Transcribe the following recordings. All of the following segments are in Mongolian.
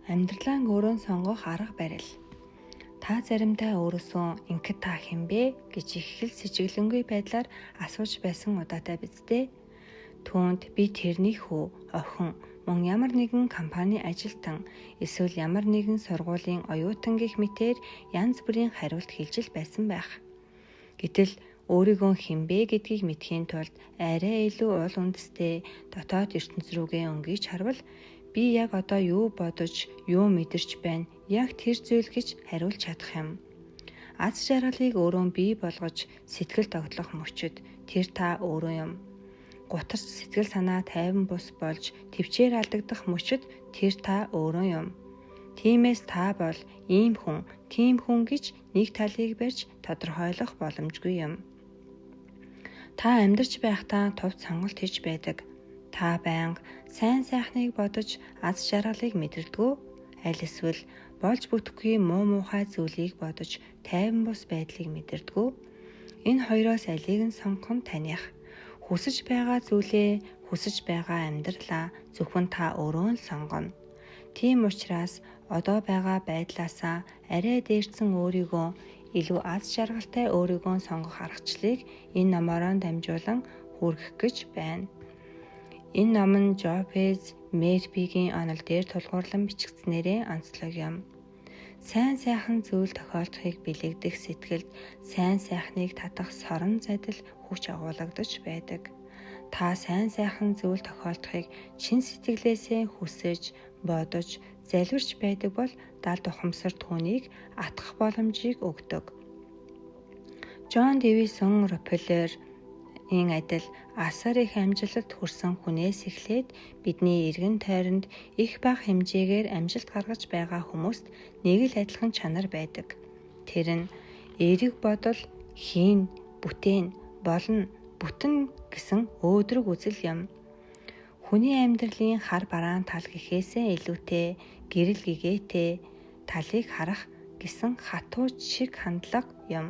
Амьдралаа өөрөө сонгох арга барил. Та заримдаа өөрөөсөө "Ингээд та хэн бэ?" гэж их хэл сэжиглэнгүй байдлаар асууж байсан удаатай биз дээ. Түүнд би тэрний хүү, охин, мөн ямар нэгэн компани ажилтан, эсвэл ямар нэгэн сургуулийн оюутан гэх мэтээр янз бүрийн хариулт хэлж л байсан байх. Гэтэл өөрийгөө хэн бэ гэдгийг мэдхийн тулд арай илүү уул үндэстэй дотоод ертөнц рүүгээ өнгөж харвал би яг одоо юу бодож, юу мэдэрч байна, яг тэр зүйл гэж хариулж чадах юм. Аз жаргалыг өөрөө бий болгож сэтгэл тогтлох мөчөд тэр та өөрөө юм. Гутарч сэтгэл санаа тайван бус болж төвчээр алдагдах мөчөд тэр та өөрөө юм. Тиймээс та бол ийм хүн, тийм хүн гэж нэг талыг барьж тодорхойлох боломжгүй юм. Та амьдарч байхдаа товч сонголт хийж байдаг. Та байнга сайн сайхныг бодож аз жаргалыг мэдэрдэггүй, аль эсвэл болж бүтэхгүй муу муухай зүйлийг бодож тайван бус байдлыг мэдэрдэггүй. Энэ хоёроос алийг нь сонгох нь таних. Хүсэж байгаа зүйлээ, хүсэж байгаа амьдралаа зөвхөн та өөрөө нь сонгоно. Тийм учраас одоо байгаа байдлаасаа арай дээрсэн өөрийгөө, илүү аз жаргалтай өөрийгөө сонгох аргачлалыг энэ номоор дамжуулан хүргэх гэж байна. Энэ ном нь Жопез Мерфигийн онол дээр тулгуурлан бичигдснээрээ онцлог юм. Сайн сайхан зүйл тохиолдохыг бэлэгдэх сэтгэлд сайн сайхныг татах сорон задал хүч агуулгадж байдаг. Та сайн сайхан зүйл тохиолдохыг чин сэтгэлээсээ хүсэж, бодож, залбирч байдаг бол далд ухамсар түүнийг атгах боломжийг өгдөг. Джон Дэвисон Рокфеллерийн адил асар их амжилтад хүрсэн хүнээс эхлээд бидний эргэн тойронд их бага хэмжээгээр амжилт гаргаж байгаа хүмүүст нэг л адилхан чанар байдаг. Тэр нь эерэг бодол, хийн, бүтээн, болно, бүтэн гэсэн өөдрөг үзэл юм. Хүний амьдралын хар бараан тал гэхээсээ илүүтэй гэрэл гэгээтэй талыг харах гэсэн хатуу шиг хандлага юм.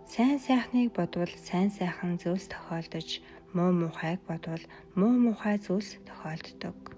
Сайн сайхныг бодвол сайн сайхан зүйлс тохиолдож, муу муухайг бодвол муу муухай зүйлс тохиолддог.